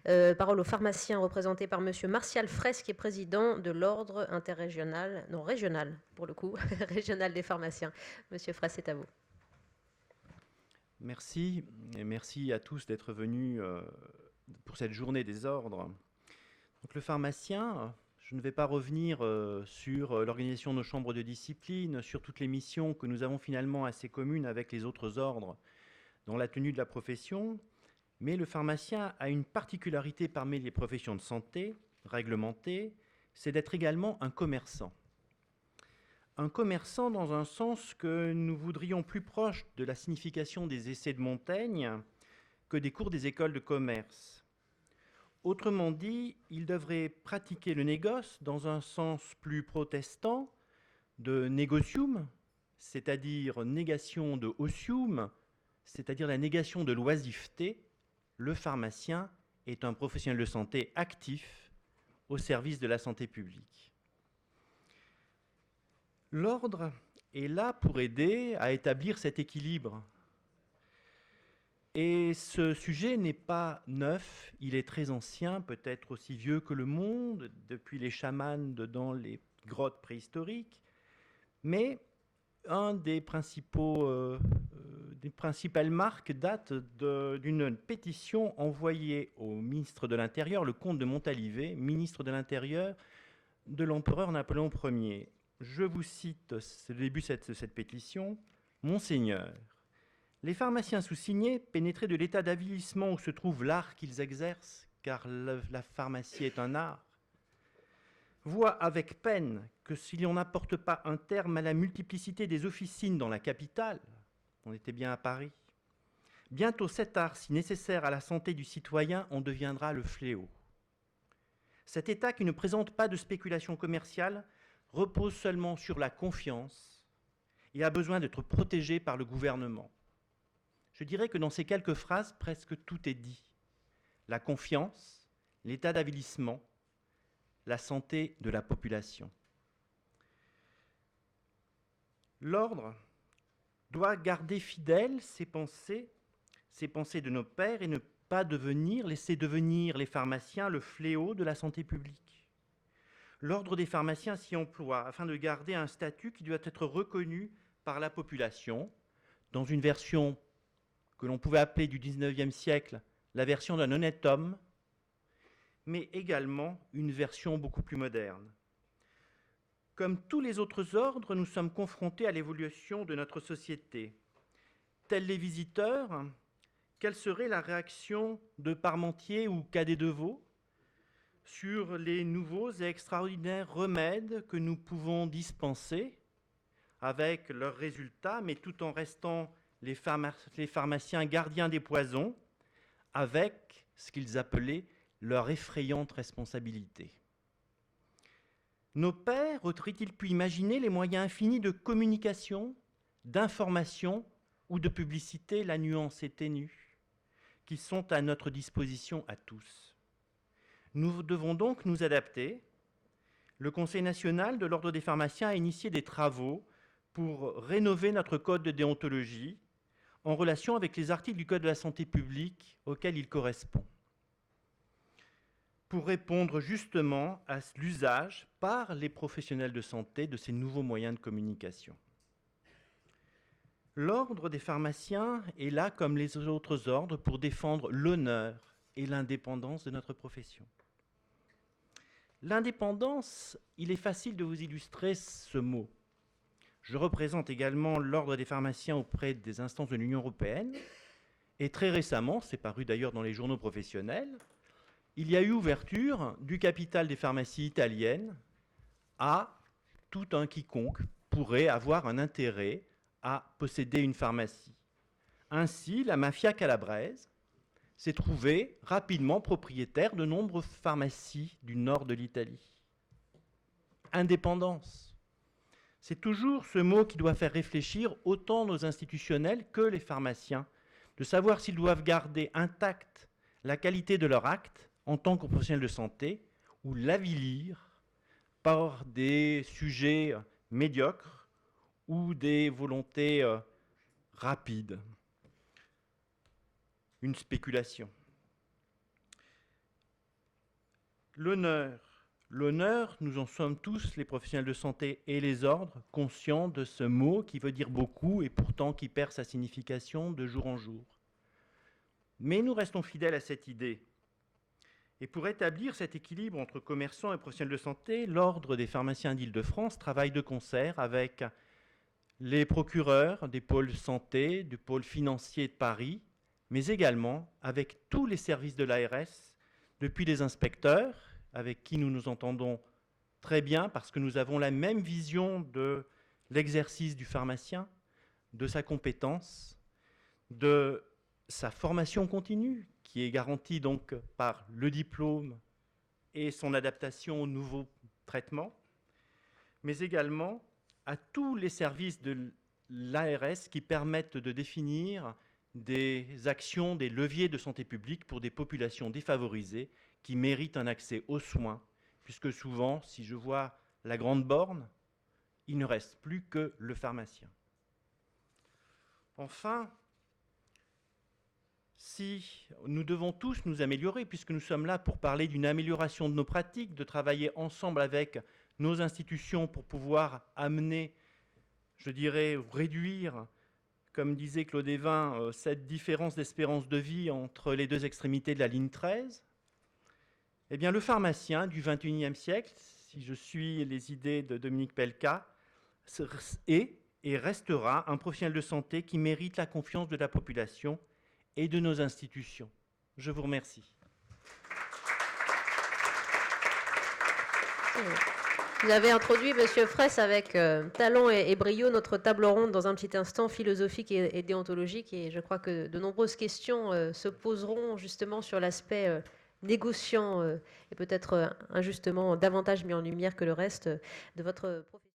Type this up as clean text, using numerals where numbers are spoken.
Parole au pharmacien représenté par Monsieur Martial Fraisse, qui est président de l'ordre interrégional, non régional pour le coup, régional des pharmaciens. Monsieur Fraisse, c'est à vous. Merci, et merci à tous d'être venus pour cette journée des ordres. Donc le pharmacien, je ne vais pas revenir sur l'organisation de nos chambres de discipline, sur toutes les missions que nous avons finalement assez communes avec les autres ordres dans la tenue de la profession, mais le pharmacien a une particularité parmi les professions de santé réglementées, c'est d'être également un commerçant. Un commerçant dans un sens que nous voudrions plus proche de la signification des essais de Montaigne que des cours des écoles de commerce. Autrement dit, il devrait pratiquer le négoce dans un sens plus protestant de negocium, c'est-à-dire négation de osium, c'est-à-dire la négation de l'oisiveté. Le pharmacien est un professionnel de santé actif au service de la santé publique. L'ordre est là pour aider à établir cet équilibre. Et ce sujet n'est pas neuf, il est très ancien, peut-être aussi vieux que le monde, depuis les chamans dans les grottes préhistoriques. Mais un des principales marques date d'une pétition envoyée au ministre de l'Intérieur, le comte de Montalivet, ministre de l'Intérieur de l'empereur Napoléon Ier. Je vous cite, c'est le début de cette pétition. Monseigneur, les pharmaciens sous-signés, pénétrés de l'état d'avilissement où se trouve l'art qu'ils exercent, car la pharmacie est un art, voient avec peine que si l'on n'apporte pas un terme à la multiplicité des officines dans la capitale, on était bien à Paris, bientôt cet art si nécessaire à la santé du citoyen en deviendra le fléau. Cet état qui ne présente pas de spéculation commerciale repose seulement sur la confiance et a besoin d'être protégé par le gouvernement. Je dirais que dans ces quelques phrases, presque tout est dit. La confiance, l'état d'avilissement, la santé de la population. L'ordre doit garder fidèles ses pensées de nos pères et ne pas laisser devenir les pharmaciens le fléau de la santé publique. L'ordre des pharmaciens s'y emploie afin de garder un statut qui doit être reconnu par la population dans une version que l'on pouvait appeler du XIXe siècle la version d'un honnête homme, mais également une version beaucoup plus moderne. Comme tous les autres ordres, nous sommes confrontés à l'évolution de notre société. Tels les visiteurs, quelle serait la réaction de Parmentier ou Cadet-Devaux sur les nouveaux et extraordinaires remèdes que nous pouvons dispenser avec leurs résultats, mais tout en restant les pharmaciens gardiens des poisons, avec ce qu'ils appelaient leur effrayante responsabilité. Nos pères auraient-ils pu imaginer les moyens infinis de communication, d'information ou de publicité, la nuance est ténue, qui sont à notre disposition à tous? Nous devons donc nous adapter. Le Conseil national de l'Ordre des pharmaciens a initié des travaux pour rénover notre code de déontologie en relation avec les articles du Code de la santé publique auxquels il correspond, pour répondre justement à l'usage par les professionnels de santé de ces nouveaux moyens de communication. L'ordre des pharmaciens est là, comme les autres ordres, pour défendre l'honneur et l'indépendance de notre profession. L'indépendance, il est facile de vous illustrer ce mot. Je représente également l'ordre des pharmaciens auprès des instances de l'Union européenne. Et très récemment, c'est paru d'ailleurs dans les journaux professionnels, il y a eu ouverture du capital des pharmacies italiennes à tout un quiconque pourrait avoir un intérêt à posséder une pharmacie. Ainsi, la mafia calabraise s'est trouvée rapidement propriétaire de nombreuses pharmacies du nord de l'Italie. Indépendance. C'est toujours ce mot qui doit faire réfléchir autant nos institutionnels que les pharmaciens, de savoir s'ils doivent garder intacte la qualité de leur acte en tant que professionnels de santé ou l'avilir par des sujets médiocres ou des volontés rapides. Une spéculation. L'honneur, nous en sommes tous, les professionnels de santé et les ordres, conscients de ce mot qui veut dire beaucoup et pourtant qui perd sa signification de jour en jour. Mais nous restons fidèles à cette idée. Et pour établir cet équilibre entre commerçants et professionnels de santé, l'Ordre des pharmaciens d'Île-de-France travaille de concert avec les procureurs des pôles santé, du pôle financier de Paris, mais également avec tous les services de l'ARS, depuis les inspecteurs, avec qui nous nous entendons très bien parce que nous avons la même vision de l'exercice du pharmacien, de sa compétence, de sa formation continue, qui est garantie donc par le diplôme et son adaptation aux nouveaux traitements, mais également à tous les services de l'ARS qui permettent de définir des actions, des leviers de santé publique pour des populations défavorisées qui méritent un accès aux soins, puisque souvent, si je vois la grande borne, il ne reste plus que le pharmacien. Enfin, si nous devons tous nous améliorer, puisque nous sommes là pour parler d'une amélioration de nos pratiques, de travailler ensemble avec nos institutions pour pouvoir amener, je dirais, réduire, comme disait Claude Évin, cette différence d'espérance de vie entre les deux extrémités de la ligne 13, eh bien, le pharmacien du XXIe siècle, si je suis les idées de Dominique Pelka, est et restera un professionnel de santé qui mérite la confiance de la population et de nos institutions. Je vous remercie. Vous avez introduit, Monsieur Fraisse, avec talent et brio, notre table ronde dans un petit instant philosophique et déontologique. Et je crois que de nombreuses questions se poseront justement sur l'aspect négociant et peut-être injustement davantage mis en lumière que le reste de votre profession.